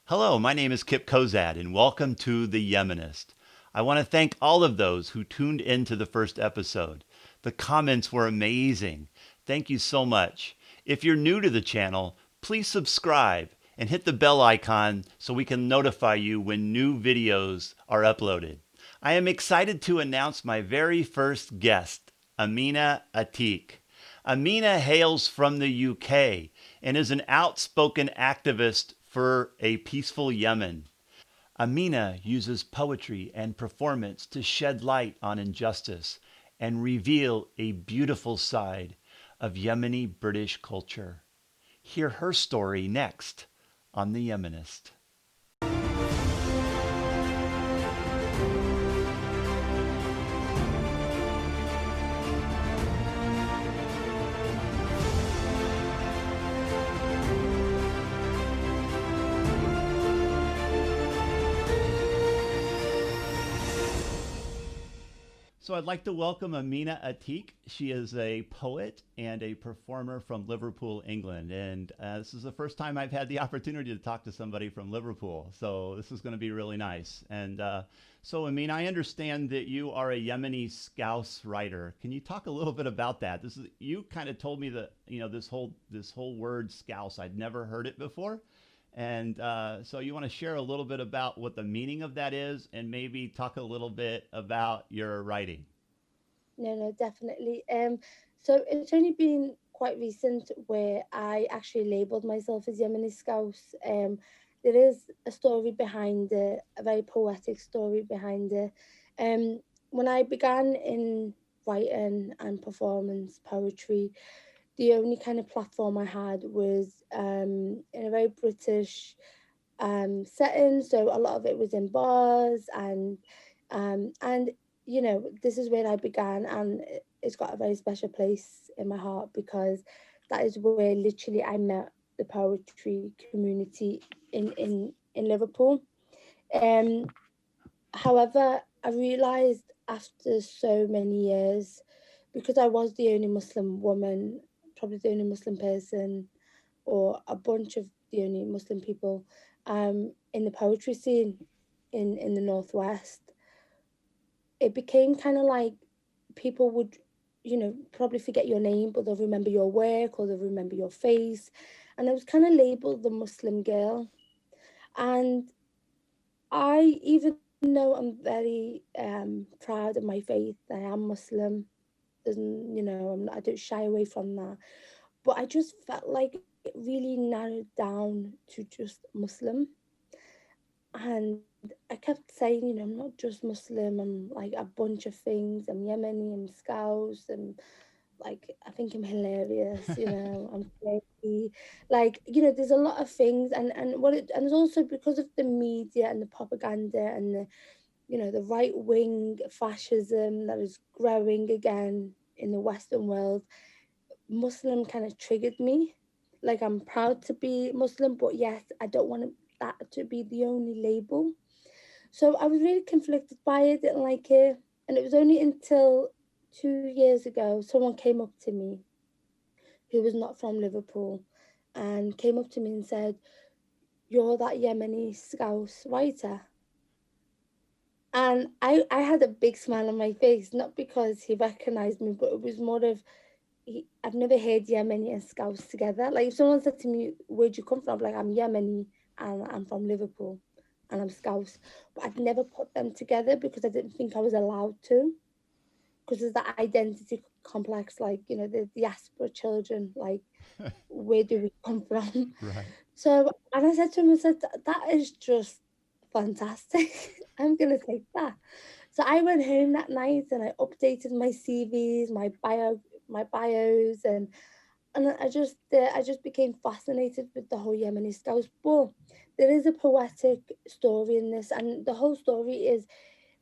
Hello, my name is Kip Kozad, and welcome to The Yemenist. I want to thank all of those who tuned into the first episode. The comments were amazing. Thank you so much. If you're new to the channel, please subscribe and hit the bell icon so we can notify you when new videos are uploaded. I am excited to announce my very first guest, Amina Atiq. Amina hails from the UK and is an outspoken activist for a peaceful Yemen. Amina uses poetry and performance to shed light on injustice and reveal a beautiful side of Yemeni-British culture. Hear her story next on The Yemenist. So I'd like to welcome Amina Atiq. She is a poet and a performer from Liverpool, England. And this is the first time I've had the opportunity to talk to somebody from Liverpool. So this is going to be really nice. And so, Amina, I understand that you are a Yemeni Scouse writer. Can you talk a little bit about that? You kind of told me that, this whole word Scouse, I'd never heard it before. And so you want to share a little bit about what the meaning of that is and maybe talk a little bit about your writing. No, definitely. So it's only been quite recent where I actually labelled myself as Yemeni Scouse. There is a story behind it, a very poetic story behind it. Um, when I began in writing and performance poetry, the only kind of platform I had was in a very British setting. So a lot of it was in bars and this is where I began, and it's got a very special place in my heart because that is where literally I met the poetry community in Liverpool. Um, However, I realised after so many years, because I was the only Muslim woman, probably the only Muslim person, or a bunch of the only Muslim people in the poetry scene in the Northwest, it became kind of like people would, probably forget your name, but they'll remember your work or they'll remember your face. And I was kind of labeled the Muslim girl. And I, even though I'm very proud of my faith, I am Muslim. I don't shy away from that. But I just felt like it really narrowed down to just Muslim. And I kept saying, I'm not just Muslim, I'm like a bunch of things. I'm Yemeni, I'm Scouse, and like I think I'm hilarious, I'm crazy. Like, there's a lot of things and it's also because of the media and the propaganda and the right wing fascism that is growing again in the Western world. Muslim kind of triggered me. Like, I'm proud to be Muslim, but yet I don't want that to be the only label. So I was really conflicted by it, didn't like it. And it was only until 2 years ago someone came up to me who was not from Liverpool and came up to me and said, "You're that Yemeni Scouse writer." And I had a big smile on my face, not because he recognized me, but it was more of, I've never heard Yemeni and Scouse together. Like, if someone said to me, "Where'd you come from?" Like, I'm Yemeni and I'm from Liverpool and I'm Scouse. But I'd never put them together because I didn't think I was allowed to. Because there's that identity complex, like, the diaspora children, like, where do we come from? Right. So, and I said to him, I said, that is just fantastic. I'm going to take that. So I went home that night and I updated my CVs, my bios, and I just became fascinated with the whole Yemeni Scouts. But there is a poetic story in this, and the whole story is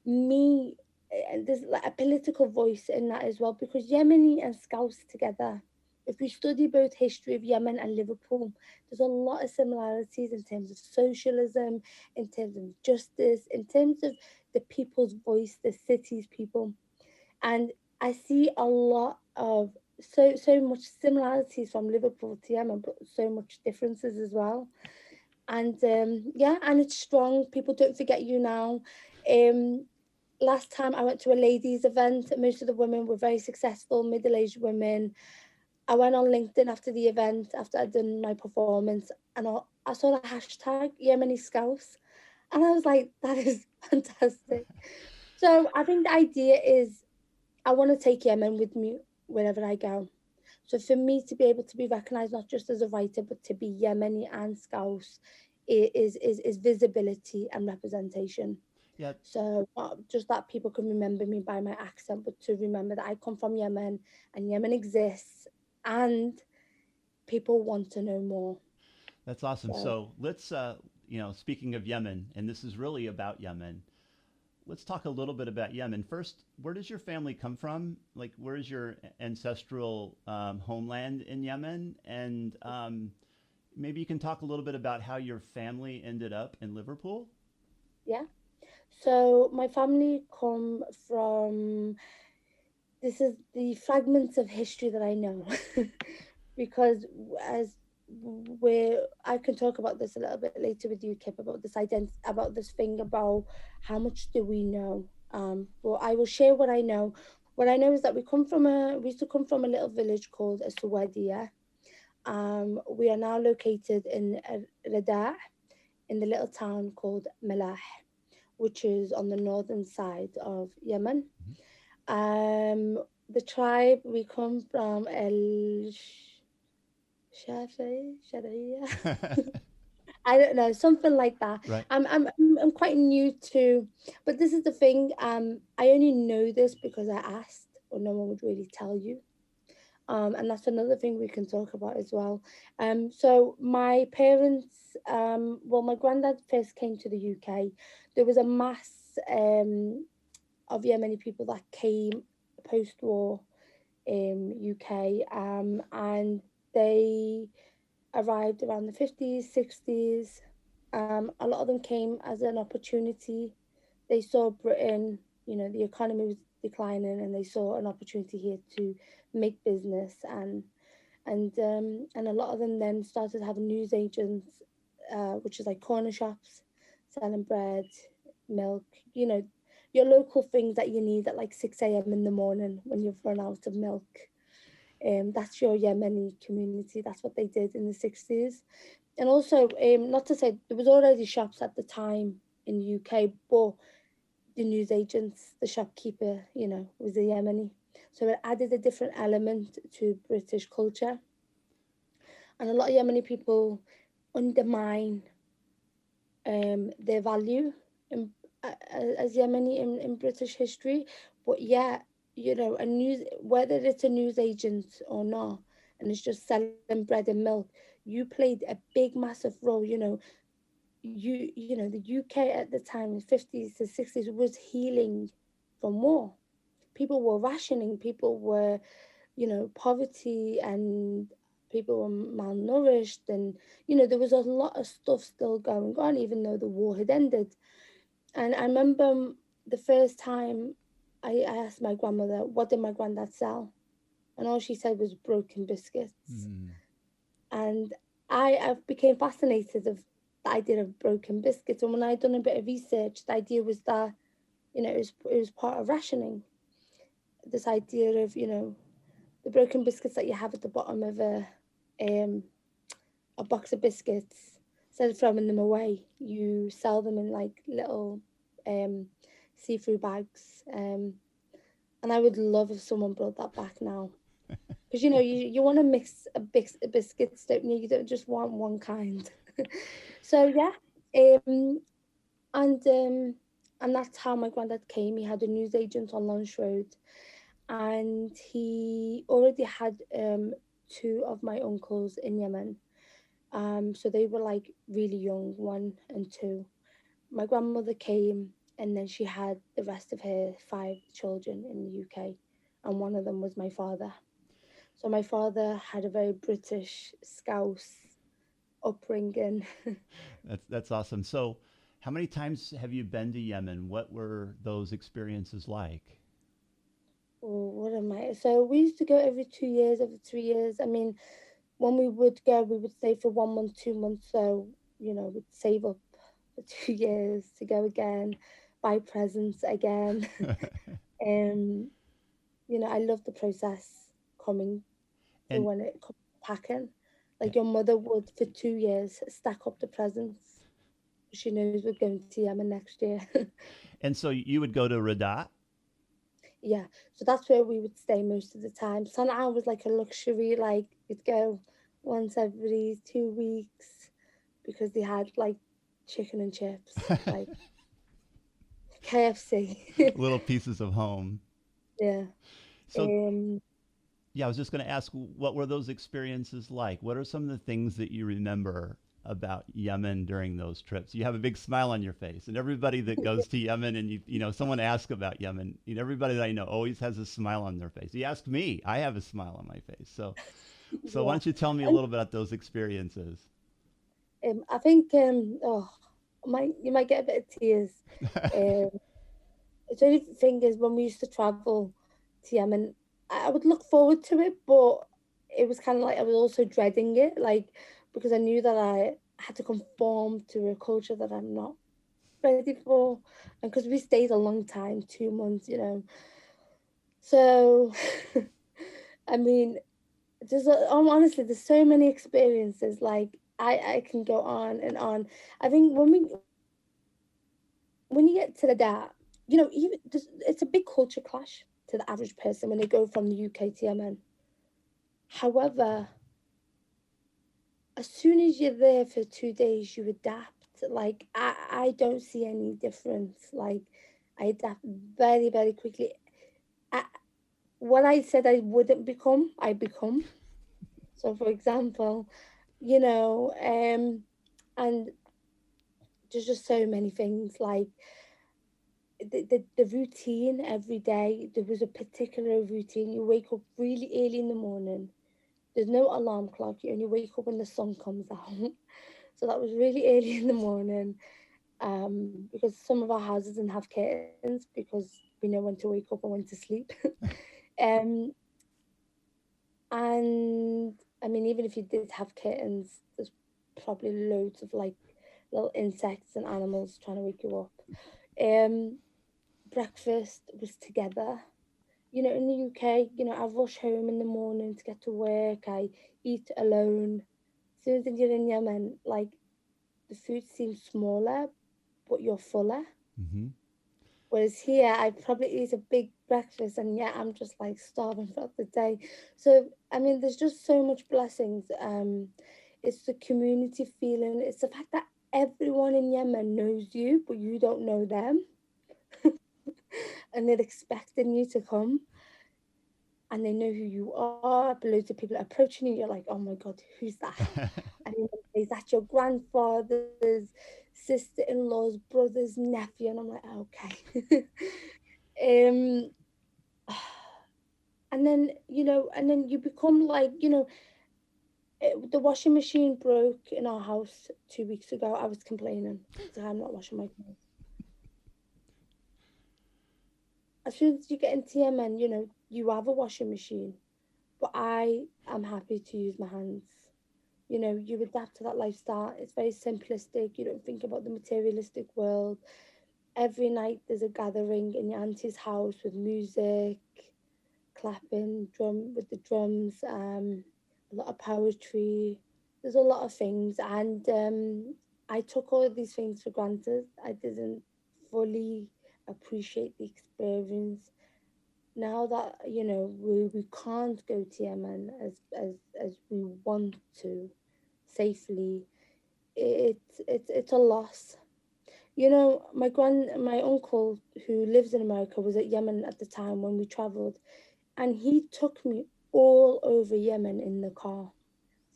me. And there's like a political voice in that as well, because Yemeni and Scouts together, if we study both history of Yemen and Liverpool, there's a lot of similarities in terms of socialism, in terms of justice, in terms of the people's voice, the city's people. And I see a lot of so much similarities from Liverpool to Yemen, but so much differences as well. And yeah, and it's strong. People don't forget you now. Um, Last time I went to a ladies' event, most of the women were very successful, middle-aged women. I went on LinkedIn after the event, after I'd done my performance, and I saw the hashtag Yemeni Scouts, and I was like, that is fantastic. So I think the idea is I want to take Yemen with me wherever I go. So for me to be able to be recognised not just as a writer, but to be Yemeni and Scouse is visibility and representation. Yeah, So not just that people can remember me by my accent, but to remember that I come from Yemen and Yemen exists and people want to know more. that's awesome. So So let's, speaking of Yemen, and this is really about Yemen, let's talk a little bit about Yemen. First, where does your family come from? Like, where is your ancestral homeland in Yemen? And maybe you can talk a little bit about how your family ended up in Liverpool. yeah. So my family come from, this is the fragments of history that I know. Because as where I can talk about this a little bit later with you, Kip, about this about this thing about how much do we know. But I will share what I know. What I know is that we used to come from a little village called Aswadia. We are now located in Rada, in the little town called Melah, which is on the northern side of Yemen. Mhm. The tribe we come from El Sharia. I don't know, something like that. Right. I'm quite new to, but this is the thing. I only know this because I asked, or no one would really tell you. And that's another thing we can talk about as well. So my parents, well, my granddad first came to the UK. There was a mass of Yemeni people that came post-war UK, and they arrived around the 50s, 60s. A lot of them came as an opportunity. They saw Britain, the economy was declining, and they saw an opportunity here to make business. And a lot of them then started having news agents, which is like corner shops, selling bread, milk, you know, your local things that you need at like 6 a.m. in the morning when you've run out of milk. That's your Yemeni community. That's what they did in the 60s. And also, not to say there was already shops at the time in the UK, but the news agents, the shopkeeper, was a Yemeni. So it added a different element to British culture. And a lot of Yemeni people undermine their value in, as Yemeni in British history. But yeah, a news, whether it's a news agent or not, and it's just selling bread and milk, you played a big, massive role. The UK at the time, in 50s to 60s, was healing from war. People were rationing. People were, poverty, and people were malnourished, and there was a lot of stuff still going on even though the war had ended. And I remember the first time I asked my grandmother, what did my granddad sell? And all she said was broken biscuits. Mm. And I became fascinated of the idea of broken biscuits. And when I'd done a bit of research, the idea was that it was part of rationing. This idea of the broken biscuits that you have at the bottom of um a box of biscuits, instead of throwing them away, you sell them in like little um see-through bags. And I would love if someone brought that back now. Because you want to mix biscuits, don't you? You don't just want one kind. So yeah, um, and um, and that's how my granddad came. He had a newsagent on Launch Road, and he already had two of my uncles in Yemen. So they were like really young, one and two. My grandmother came, and then she had the rest of her five children in the UK, and one of them was my father. So my father had a very British Scouse upbringing. That's awesome. So, how many times have you been to Yemen? What were those experiences like? Oh, what am I? So we used to go every 2 years, every 3 years. I mean, when we would go, we would stay for 1 month, 2 months. So would save up for 2 years to go again, buy presents again. um, I love the process coming to and when it comes to packing. Like your mother would for 2 years stack up the presents. She knows we're going to Yemen next year. and so you would go to Radat. Yeah, so that's where we would stay most of the time. Sana'a was like a luxury, like we'd go once every 2 weeks because they had like chicken and chips, like KFC. Little pieces of home. Yeah. So Um, yeah, I was just going to ask, what were those experiences like? What are some of the things that you remember about Yemen during those trips? You have a big smile on your face, and everybody that goes to Yemen, and someone asks about Yemen, everybody that I know always has a smile on their face. You ask me, I have a smile on my face. So why yeah. don't you tell me a And little bit about those experiences? I think you might get a bit of tears. Um, the only thing is when we used to travel to Yemen, I would look forward to it, but it was kind of like I was also dreading it, like because I knew that I had to conform to a culture that I'm not ready for, and because we stayed a long time, 2 months. So, I mean, honestly, there's so many experiences. Like I can go on and on. I think when you get to the that, even it's a big culture clash to the average person when they go from the UK to Yemen. However, as soon as you're there for 2 days, you adapt. Like I don't see any difference. Like I adapt very, very quickly. I, what I said I wouldn't become, I become. So, for example, and there's just so many things like the routine every day. There was a particular routine. You wake up really early in the morning. There's no alarm clock. You only wake up when the sun comes out. So that was really early in the morning. Because some of our houses didn't have curtains because we know when to wake up and when to sleep. um, and I mean, even if you did have kittens, there's probably loads of like little insects and animals trying to wake you up. Um, Breakfast was together. In the UK, I rush home in the morning to get to work. I eat alone. As soon as you're in Yemen, like the food seems smaller, but you're fuller. Hmm. Whereas here, I probably eat a big breakfast, and yeah, I'm just like starving throughout the day. So I mean, there's just so much blessings. It's the community feeling. It's the fact that everyone in Yemen knows you, but you don't know them, and they're expecting you to come, and they know who you are. But loads of people are approaching you. You're like, oh my god, who's that? And is that your grandfather's sister-in-law's brother's nephew? And I'm like, okay. um and then you become like, the washing machine broke in our house 2 weeks ago. I was complaining because I'm not washing my clothes. As soon as you get into Yemen, you have a washing machine, but I am happy to use my hands. You adapt to that lifestyle. It's very simplistic. You don't think about the materialistic world. Every night there's a gathering in your auntie's house with music, clapping, drum with the drums, a lot of poetry. There's a lot of things, and I took all of these things for granted. I didn't fully appreciate the experience. Now that we can't go to Yemen as we want to safely, it's a loss. My uncle who lives in America was at Yemen at the time when we traveled, and he took me all over Yemen in the car,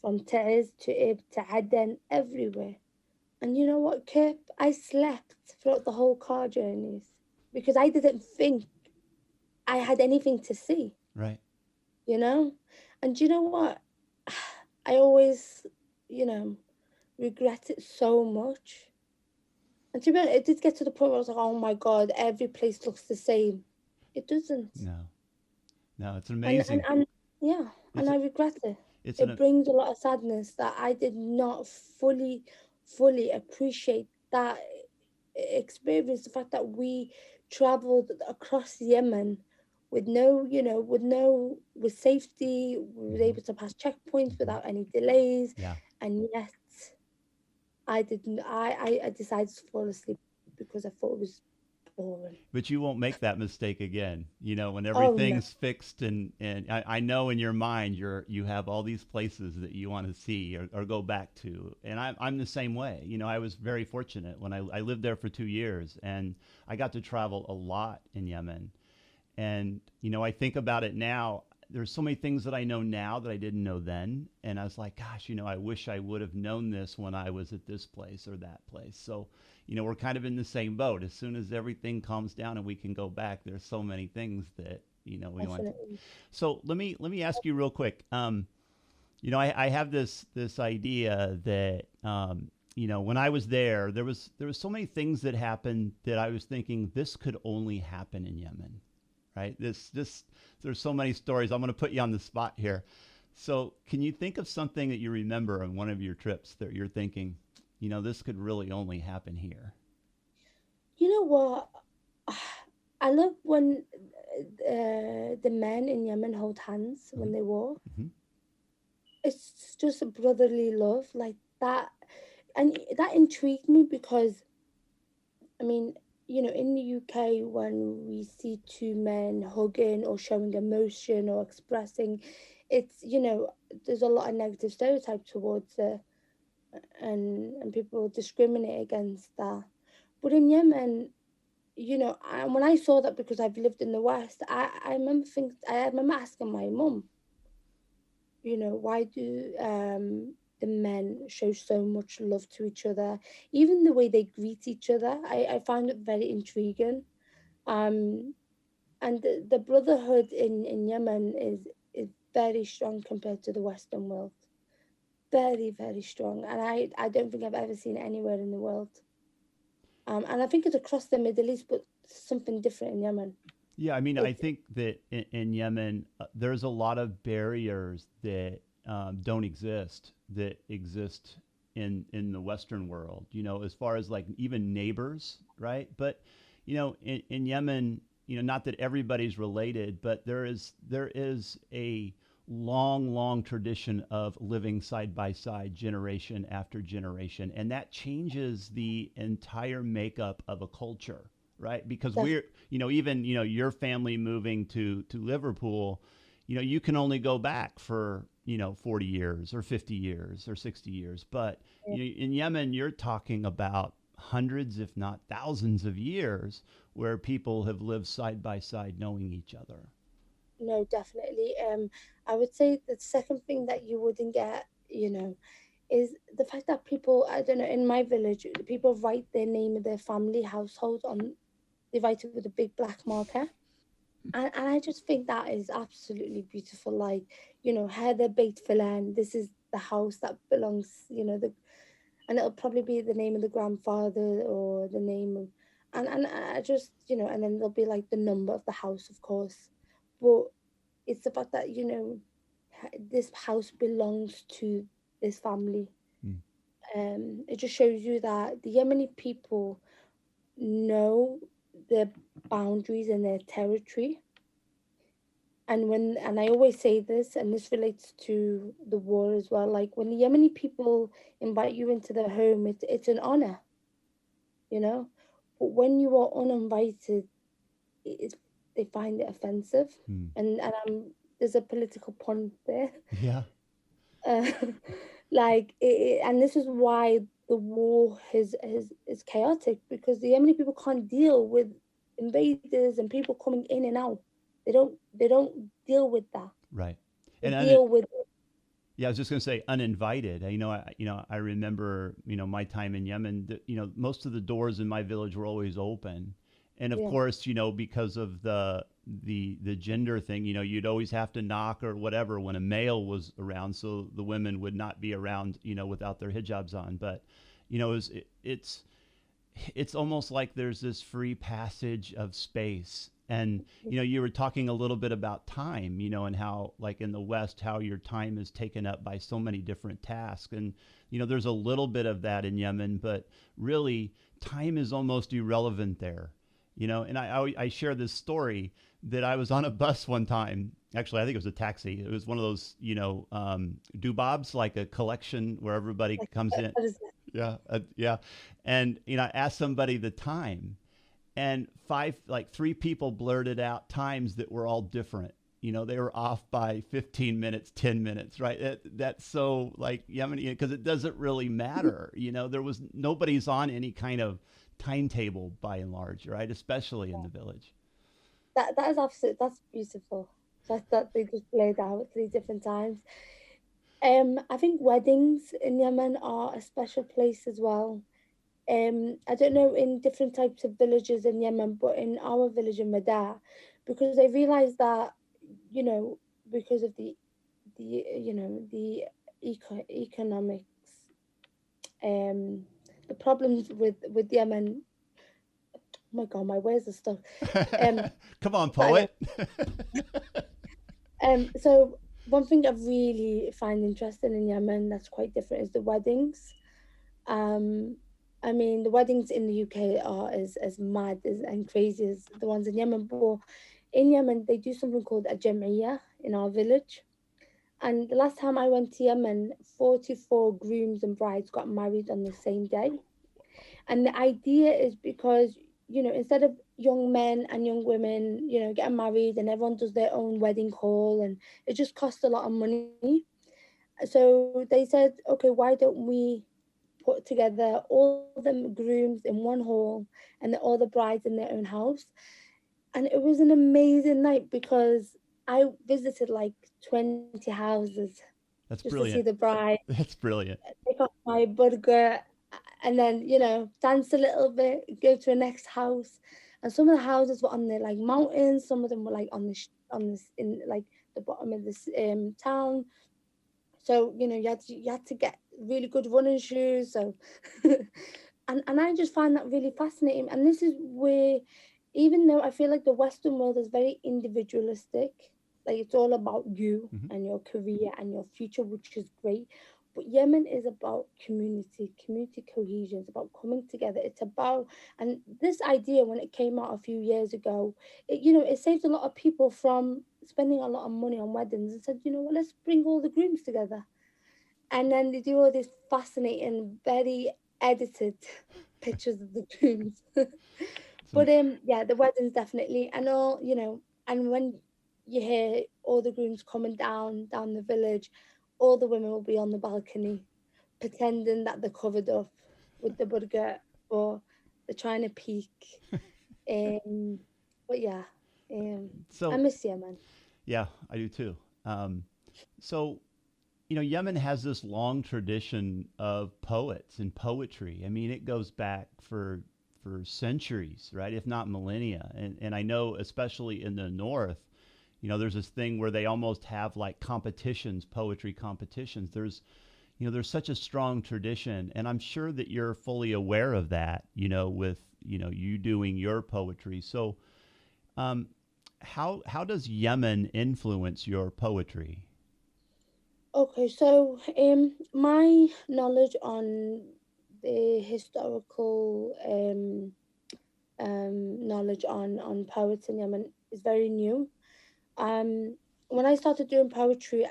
from Taiz to Ib to Aden, everywhere. And you know what, Kip? I slept throughout the whole car journeys because I didn't think I had anything to see, Right. you know? And you know what? I always, you know, regret it so much. And to be honest, it did get to the point where I was like, oh my God, every place looks the same. It doesn't. No, no, it's and and, amazing. and yeah, It's and a, I regret it. it's It an brings a lot of sadness that I did not fully fully appreciate that experience, the fact that we traveled across Yemen with no, with safety, we were Hmm. able to pass checkpoints Hmm. without any delays, Yeah. and yet I decided to fall asleep because I thought it was boring. But you won't make that mistake again. When Oh no, everything's fixed, and I know in your mind you have all these places that you want to see or go back to. And I'm the same way. I was very fortunate when I lived there for 2 years, and I got to travel a lot in Yemen. And, I think about it now. There's so many things that I know now that I didn't know then. And I was like, gosh, I wish I would have known this when I was at this place or that place. So, we're kind of in the same boat. As soon as everything calms down and we can go back, there's so many things that, we want to. definitely. So let me ask you real quick. I have this idea that, when I was there was so many things that happened that I was thinking this could only happen in Yemen, right? There's so many stories. I'm going to put you on the spot here. So, can you think of something that you remember on one of your trips that you're thinking, this could really only happen here? You know what? I love when the men in Yemen hold hands Hmm. when they walk. Hmm. It's just a brotherly love like that, and that intrigued me because I mean, in the UK, when we see two men hugging or showing emotion or expressing, it's, there's a lot of negative stereotype towards it, and people discriminate against that. But in Yemen, and when I saw that, because I've lived in the West, I remember asking my mum, why do the men show so much love to each other? Even the way they greet each other, I find it very intriguing. Um, and the brotherhood in Yemen is very strong compared to the Western world. Very, very strong. And I don't think I've ever seen it anywhere in the world. And I think it's across the Middle East, but something different in Yemen. Yeah, I mean, I It's think that in Yemen, there's a lot of barriers that don't exist that exist in the Western world. As far as like even neighbors, right? But in Yemen, not that everybody's related, but there is a long, long tradition of living side by side, generation after generation, and that changes the entire makeup of a culture, right? Because def- we're, even, your family moving to Liverpool, you can only go back for, 40 years or 50 years or 60 years. But in Yemen, you're talking about hundreds, if not thousands of years where people have lived side by side knowing each other. no, definitely. I would say the second thing that you wouldn't get, is the fact that people, I don't know, in my village, people write their name of their family household on, they write it with a big black marker. And I just think that is absolutely beautiful. Like, Heather Beit Filan, this is the house that belongs, and it'll probably be the name of the grandfather or the name of, and I just, and then there'll be like the number of the house, of course. But it's the fact that, this house belongs to this family. Mm. It just shows you that the Yemeni people know their boundaries and their territory. And I always say this, and this relates to the war as well. Like when the Yemeni people invite you into their home, it's an honor, you know. But when you are uninvited, it, they find it offensive, Mm. and there's a political point there. Yeah. Uh, and this is why the war is chaotic, because the Yemeni people can't deal with invaders and people coming in and out. They don't deal with that. Right. They And deal with yeah, I was just going to say uninvited. I remember, my time in Yemen. Most of the doors in my village were always open, and of yeah, course, because of the gender thing, you'd always have to knock or whatever when a male was around, so the women would not be around, without their hijabs on. But, it's almost like there's this free passage of space And, you were talking a little bit about time, and how, like in the West, how your time is taken up by so many different tasks. And, there's a little bit of that in Yemen, but really time is almost irrelevant there. And I share this story that I was on a bus one time. Actually, I think it was a taxi. It was one of those, doobobs, like a collection where everybody Like, comes in. what is that? Yeah. Yeah. And, I asked somebody the time, and three people blurted out times that were all different. They were off by 15 minutes, 10 minutes, right? That's so like Yemeni, because it doesn't really matter. Nobody's on any kind of timetable by and large, right? Especially in the village. That is absolute. That's beautiful. That they just laid out 3 different times. I think weddings in Yemen are a special place as well. I don't know in different types of villages in Yemen, but in our village in Madar, because I realized that, you know, because of the economics, um, the problems with Yemen. Oh my God, my words are stuck. Um, Come on, but anyway, poet. so one thing I really find interesting in Yemen that's quite different is the weddings. Um, I mean, the weddings in the UK are as mad and crazy as the ones in Yemen, but in Yemen they do something called a Jem'iyah in our village. And the last time I went to Yemen, 44 grooms and brides got married on the same day. And the idea is because, instead of young men and young women, getting married and everyone does their own wedding hall and it just costs a lot of money. So they said, okay, why don't we put together all the grooms in one hall and all the brides in their own house? And it was an amazing night because I visited like 20 houses That's just to see the brilliant. bride, That's brilliant. take off my burqa, and then, dance a little bit, go to the next house. And some of the houses were on the like mountains, some of them were like on this in like the bottom of this town. So, you had to get really good running shoes. So and I just find that really fascinating. And this is where, even though I feel like the Western world is very individualistic, like it's all about you Hmm. and your career and your future, which is great. But Yemen is about community cohesion. It's about coming together. It's about, and this idea, when it came out a few years ago, it saved a lot of people from spending a lot of money on weddings and said, what, let's bring all the grooms together. And then they do all these fascinating, very edited pictures of the grooms. Some, But yeah, the weddings definitely, and all, and when you hear all the grooms coming down the village, all the women will be on the balcony pretending that they're covered up with the burqa, or they're trying to peek. Um, but yeah, I so miss Yemen. yeah, I do too. Um, so Yemen has this long tradition of poets and poetry. I mean, it goes back for centuries, right? If not millennia. And I know, especially in the north, there's this thing where they almost have like competitions, poetry competitions. There's such a strong tradition, and I'm sure that you're fully aware of that. With you doing your poetry. So, um, how does Yemen influence your poetry? Okay, so my knowledge on the historical knowledge on poets in Yemen is very new. Um, when I started doing poetry,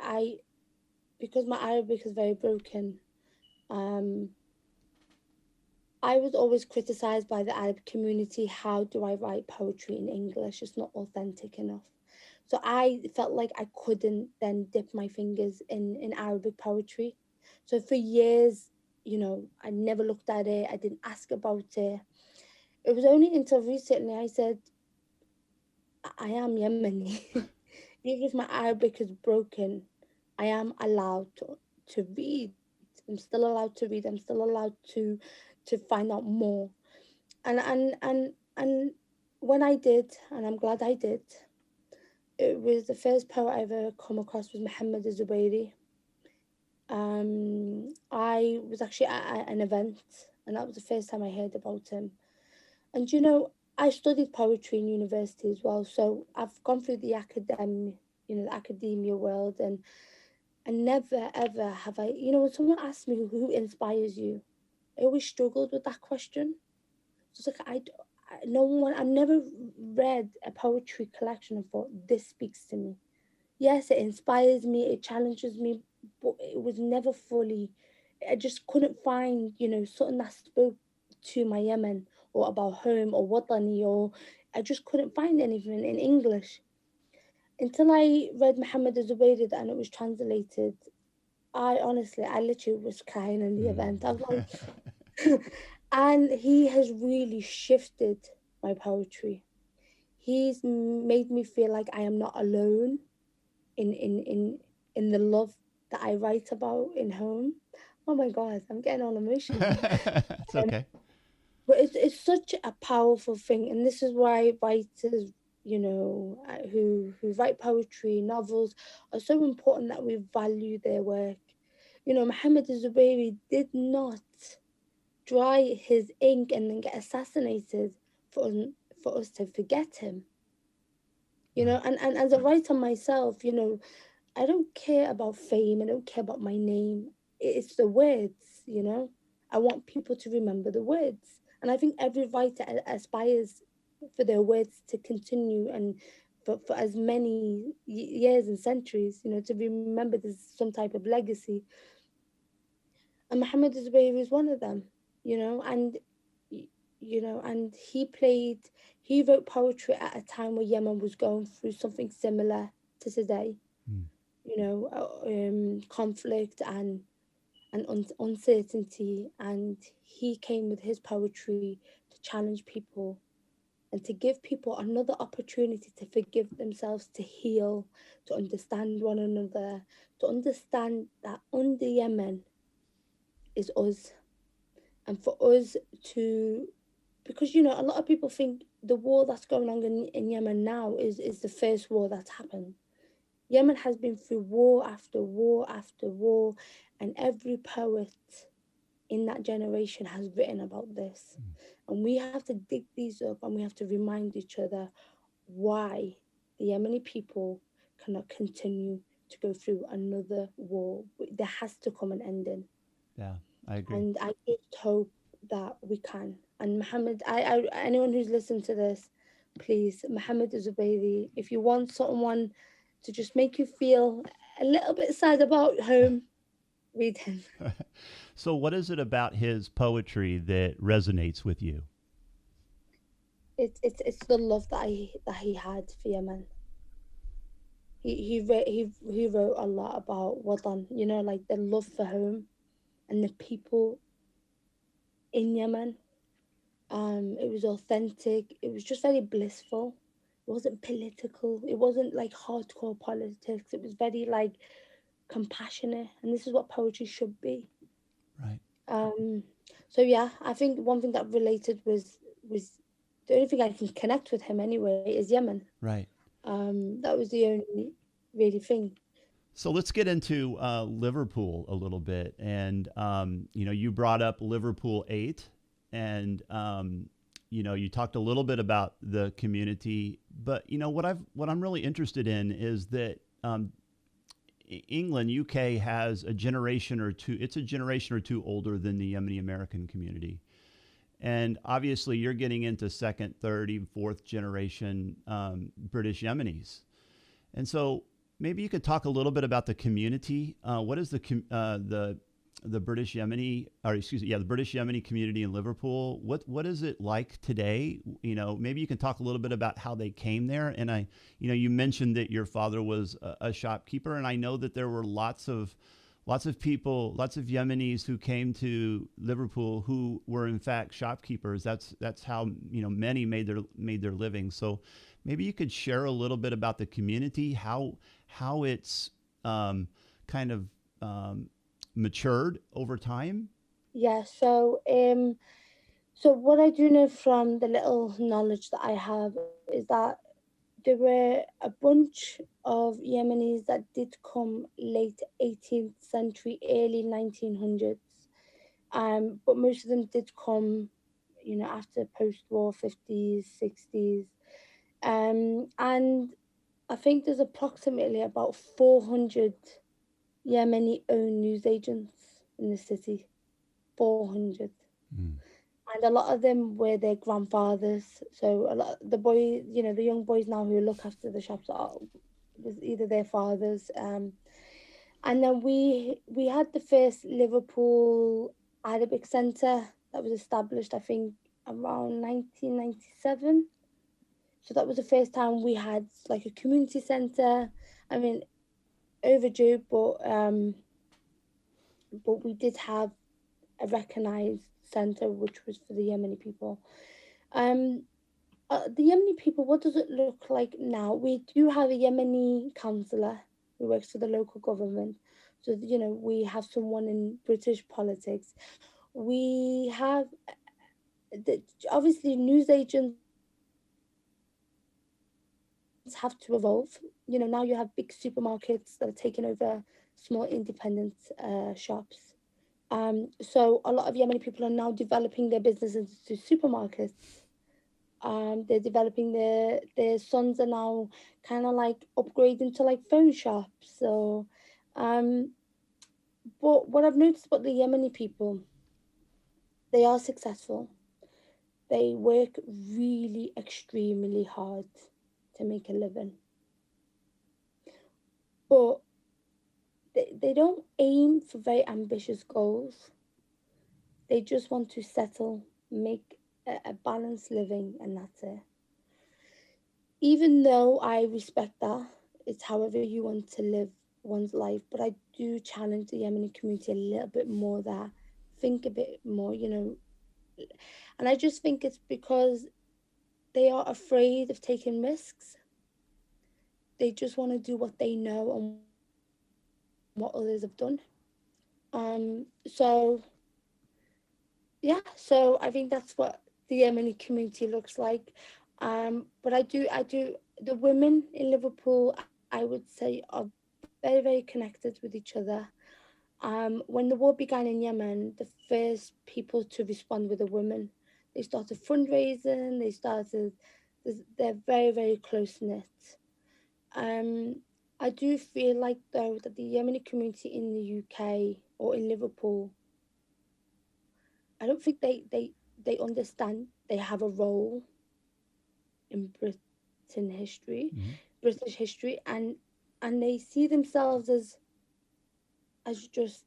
because my Arabic is very broken, um, I was always criticized by the Arab community. How do I write poetry in English? It's not authentic enough. So I felt like I couldn't then dip my fingers in Arabic poetry. So for years, I never looked at it. I didn't ask about it. It was only until recently I said, I am Yemeni. Even if my Arabic is broken, I am allowed to read. I'm still allowed to read. I'm still allowed to find out more. And when I did, and I'm glad I did, it was the first poet I ever come across was Muhammad Zubairi. I was actually at an event, and that was the first time I heard about him. And I studied poetry in university as well, so I've gone through the the academia world, and never ever have I, when someone asks me who inspires you, I always struggled with that question. So it's like no one, I've never read a poetry collection and thought this speaks to me. Yes, it inspires me, it challenges me, but it was never fully. I just couldn't find, something that spoke to my Yemen or about home or Watani, or I just couldn't find anything in English until I read Muhammad Zubayrid and it was translated. I literally was crying in the event. I was Mm. like, and he has really shifted my poetry. He's made me feel like I am not alone in in in in the love that I write about in home. Oh my God, I'm getting all emotional. It's Um, okay. but it's such a powerful thing, and this is why writers, who write poetry, novels, are so important that we value their work. Muhammad Zubairi did not dry his ink and then get assassinated for us, for us to forget him. Right. And as a writer myself, I don't care about fame. I don't care about my name. It's the words. I want people to remember the words. And I think every writer aspires for their words to continue and for as many years and centuries, to remember there's some type of legacy. And Muhammad Zubair is one of them, and y- and he wrote poetry at a time where Yemen was going through something similar to today, Mm. conflict and uncertainty, and he came with his poetry to challenge people and to give people another opportunity to forgive themselves, to heal, to understand one another, to understand that under Yemen is us, and for us to, because a lot of people think the war that's going on in Yemen now is the first war that's happened. Yemen has been through war after war after war, and every poet in that generation has written about this. Mm. And we have to dig these up and we have to remind each other why the Yemeni people cannot continue to go through another war. There has to come an ending. Yeah, I agree. And I just hope that we can. And Mohammed, anyone who's listened to this, please, Mohammed Zubairi, if you want someone to just make you feel a little bit sad about home, read him. So, what is it about his poetry that resonates with you? It's the love that he had for Yemen. He wrote a lot about Watan, like the love for home and the people in Yemen. It was authentic. It was just very blissful. It wasn't political. It wasn't like hardcore politics. It was very like compassionate, and this is what poetry should be. Right. Um, so yeah, I think one thing that related was the only thing I can connect with him anyway is Yemen. Right. That was the only really thing. So let's get into Liverpool a little bit, and you brought up Liverpool 8, and you talked a little bit about the community, but what I'm really interested in is that England, UK has a generation or two. It's a generation or two older than the Yemeni-American community, and obviously you're getting into second, third, even fourth generation British Yemenis. And so maybe you could talk a little bit about the community. What is the British Yemeni, or excuse me, yeah, the British Yemeni community in Liverpool? What is it like today? Maybe you can talk a little bit about how they came there. And you mentioned that your father was a shopkeeper, and I know that there were lots of people, lots of Yemenis who came to Liverpool who were in fact shopkeepers. That's how many made their living. So maybe you could share a little bit about the community, how it's kind of matured over time. Yeah. So what I do know from the little knowledge that I have is that there were a bunch of Yemenis that did come late 18th century, early 1900s. But most of them did come, after post-war 50s, 60s. And I think there's approximately about 400 Yemeni-owned news agents in the city. 400. Mm. And a lot of them were their grandfathers. So a lot the boys, the young boys now who look after the shops was either their fathers. And then we had the first Liverpool Arabic Centre that was established, I think, around 1997. So that was the first time we had like a community centre. I mean, overdue, but we did have a recognised centre which was for the Yemeni people. Um, the Yemeni people, what does it look like now? We do have a Yemeni councillor who works for the local government. So, we have someone in British politics. We have, obviously, news agents have to evolve. Now you have big supermarkets that are taking over small independent shops. So a lot of Yemeni people are now developing their businesses into supermarkets. They're developing their sons are now kind of like upgrading to like phone shops. So, but what I've noticed about the Yemeni people, they are successful. They work really extremely hard to make a living, but they don't aim for very ambitious goals. They just want to settle, make a balanced living, and that's it. Even though I respect that, it's however you want to live one's life, but I do challenge the Yemeni community a little bit more that think a bit more, and I just think it's because they are afraid of taking risks. They just want to do what they know and what others have done. So yeah, so I think that's what the Yemeni community looks like. But I do, the women in Liverpool, I would say, are very, very connected with each other. When the war began in Yemen, the first people to respond were the women. They started fundraising, they're very, very close knit. I do feel like, though, that the Yemeni community in the UK or in Liverpool, I don't think they understand they have a role in history, Mm-hmm. British history, and they see themselves as just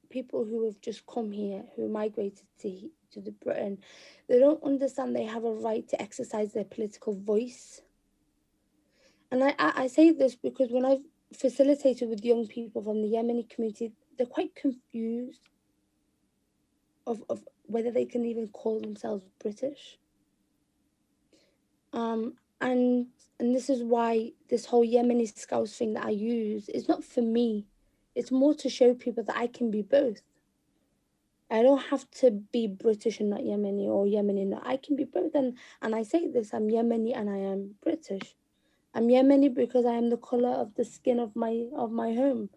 people who have just come here, who migrated to the Britain. They don't understand they have a right to exercise their political voice. And I say this because when I've facilitated with young people from the Yemeni community, they're quite confused of whether they can even call themselves British. And this is why this whole Yemeni Scouts thing that I use is not for me. It's more to show people that I can be both. I don't have to be British and not Yemeni, or Yemeni and not. I can be both. And I say this, I'm Yemeni and I am British. I'm Yemeni because I am the color of the skin of my home.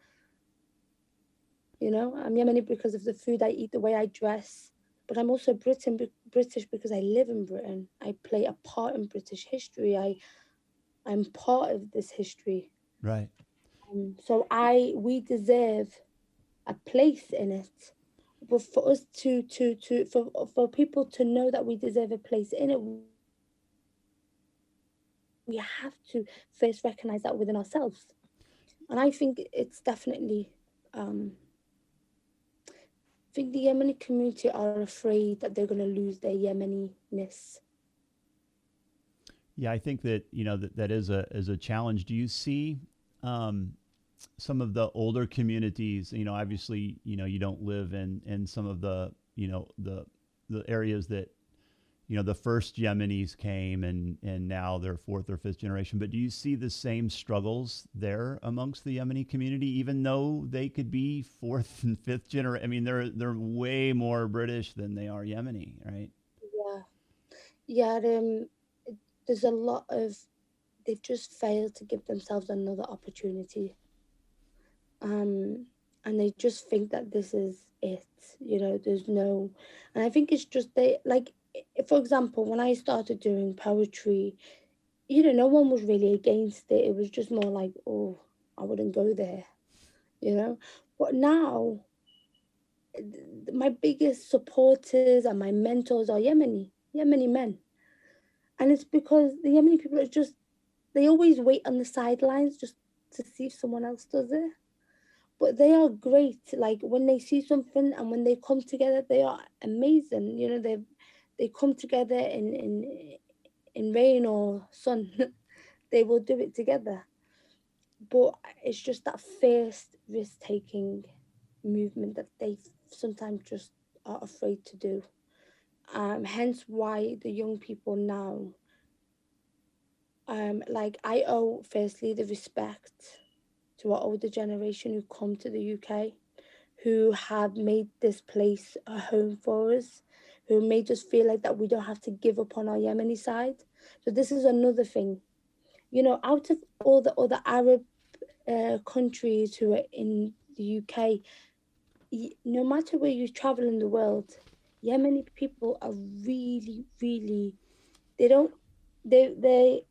I'm Yemeni because of the food I eat, the way I dress. But I'm also British because I live in Britain. I play a part in British history. I'm part of this history. Right. So we deserve a place in it. But for us for people to know that we deserve a place in it, we have to first recognize that within ourselves. And I think it's definitely, I think the Yemeni community are afraid that they're going to lose their Yemeni-ness. Yeah, I think that that is a challenge. Do you see some of the older communities? Obviously, you don't live in some of the the areas that the first Yemenis came, and now they're fourth or fifth generation. But do you see the same struggles there amongst the Yemeni community, even though they could be fourth and fifth generation? I mean, they're way more British than they are Yemeni, right? Yeah. There's a lot of, they've just failed to give themselves another opportunity. and they just think that this is it. There's no, and I think it's just they like, for example, when I started doing poetry, no one was really against it. It was just more like, oh, I wouldn't go there, you know. But now, my biggest supporters and my mentors are Yemeni men, and it's because the Yemeni people are just, they always wait on the sidelines just to see if someone else does it. But they are great. Like when they see something and when they come together, they are amazing. They come together in rain or sun. They will do it together. But it's just that first risk taking movement that they sometimes just are afraid to do. Hence why the young people now, like I owe firstly the respect to our older generation who come to the UK, who have made this place a home for us, who made us feel like that we don't have to give up on our Yemeni side. So this is another thing. Out of all the other Arab countries who are in the UK, no matter where you travel in the world, Yemeni people are really, really, they don't, they,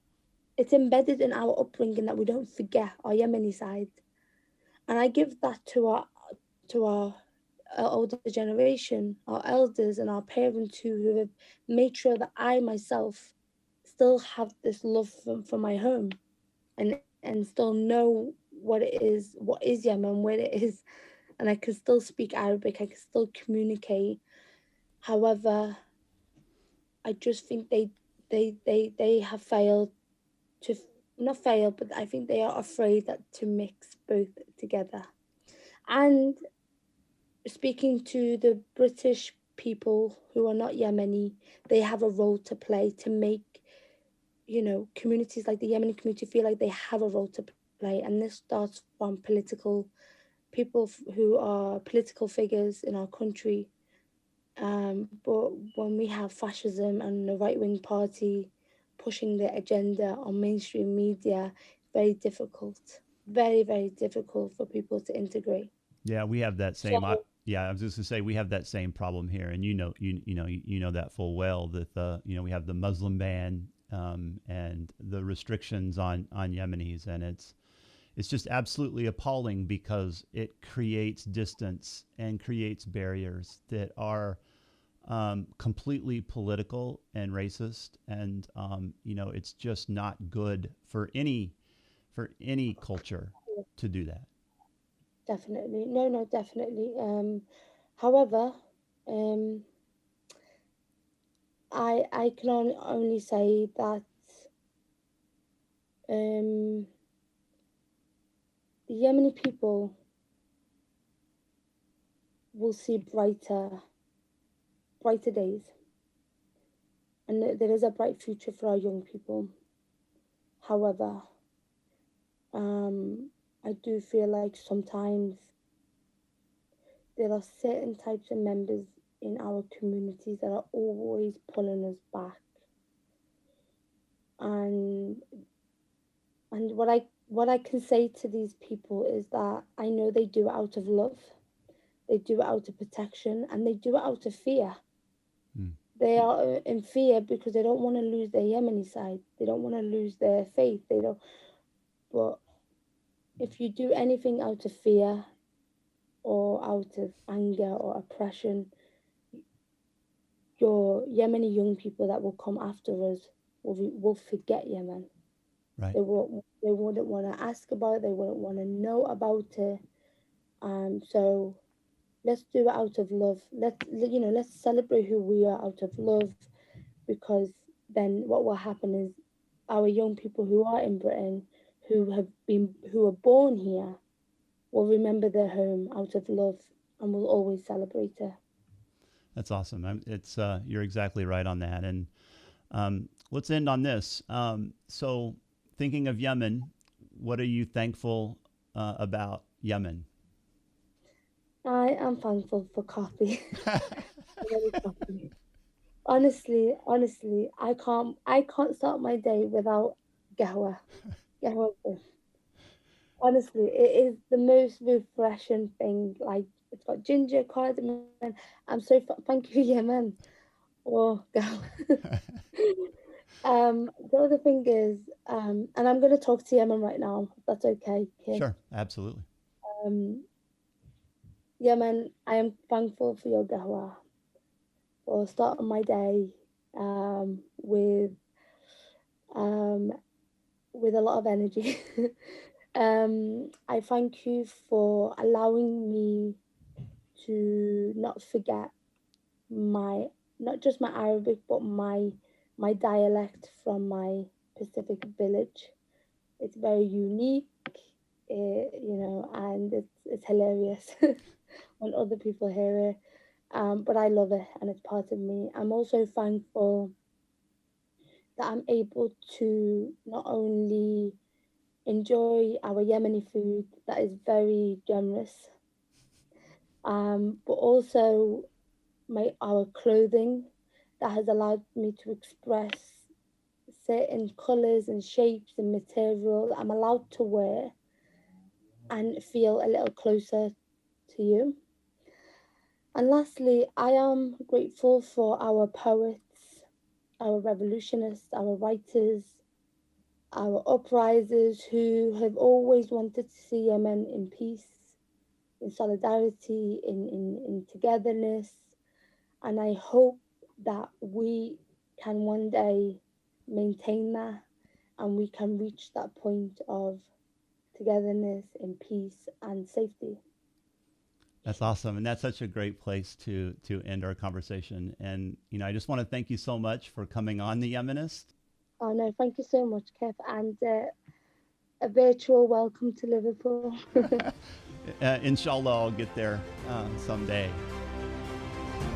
it's embedded in our upbringing that we don't forget our Yemeni side. And I give that to our older generation, our elders and our parents who have made sure that I myself still have this love for my home, and still know what is Yemen, where it is, and I can still speak Arabic, I can still communicate. However, I just think they have failed to, not failed, but I think they are afraid that to mix both together. And speaking to the British people who are not Yemeni, they have a role to play to make, communities like the Yemeni community feel like they have a role to play. And this starts from political people who are political figures in our country. But when we have fascism and the right wing party pushing their agenda on mainstream media, very difficult, very, very difficult for people to integrate. Yeah, we have that So, same. Yeah, I was just to say we have that same problem here, and you know that full well that we have the Muslim ban and the restrictions on Yemenis, and it's just absolutely appalling because it creates distance and creates barriers that are completely political and racist, and it's just not good for any culture to do that. definitely. No, no, definitely. However, um, I can only say that um, the Yemeni people will see brighter days, and there is a bright future for our young people. However, I do feel like sometimes there are certain types of members in our communities that are always pulling us back, and what I can say to these people is that I know they do it out of love, they do it out of protection, and they do it out of fear. Mm. They are in fear because they don't want to lose their Yemeni side. They don't want to lose their faith. They don't. But if you do anything out of fear or out of anger or oppression, your Yemeni young people that will come after us will forget Yemen. Right. They wouldn't want to ask about it. They wouldn't want to know about it. So let's do it out of love. Let's celebrate who we are out of love, because then what will happen is our young people who are in Britain, who are born here, will remember their home out of love and will always celebrate it. That's awesome. It's you're exactly right on that. And let's end on this. So, thinking of Yemen, what are you thankful about Yemen? I am thankful for coffee. Really coffee. Honestly, I can't start my day without qahwa. Qahwa. Honestly, it is the most refreshing thing. Like it's got ginger, cardamom. Thank you, Yemen. Oh, girl. The other thing is, and I'm going to talk to Yemen right now. If that's okay, Kim. Sure, absolutely. Um, Yemen, I am thankful for your gahwa, for starting my day um, with a lot of energy. I thank you for allowing me to not forget my not just my Arabic but my dialect from my Pacific village. It's very unique, and it's hilarious when other people hear it. But I love it and it's part of me. I'm also thankful that I'm able to not only enjoy our Yemeni food that is very generous, but also our clothing that has allowed me to express certain colours and shapes and material that I'm allowed to wear and feel a little closer to you. And lastly, I am grateful for our poets, our revolutionists, our writers, our uprisers who have always wanted to see Yemen in peace, in solidarity, in togetherness. And I hope that we can one day maintain that and we can reach that point of togetherness in peace and safety. That's awesome, and that's such a great place to end our conversation. And I just want to thank you so much for coming on the Yemenist. Oh no, thank you so much, Kev, and a virtual welcome to Liverpool. Inshallah, I'll get there someday.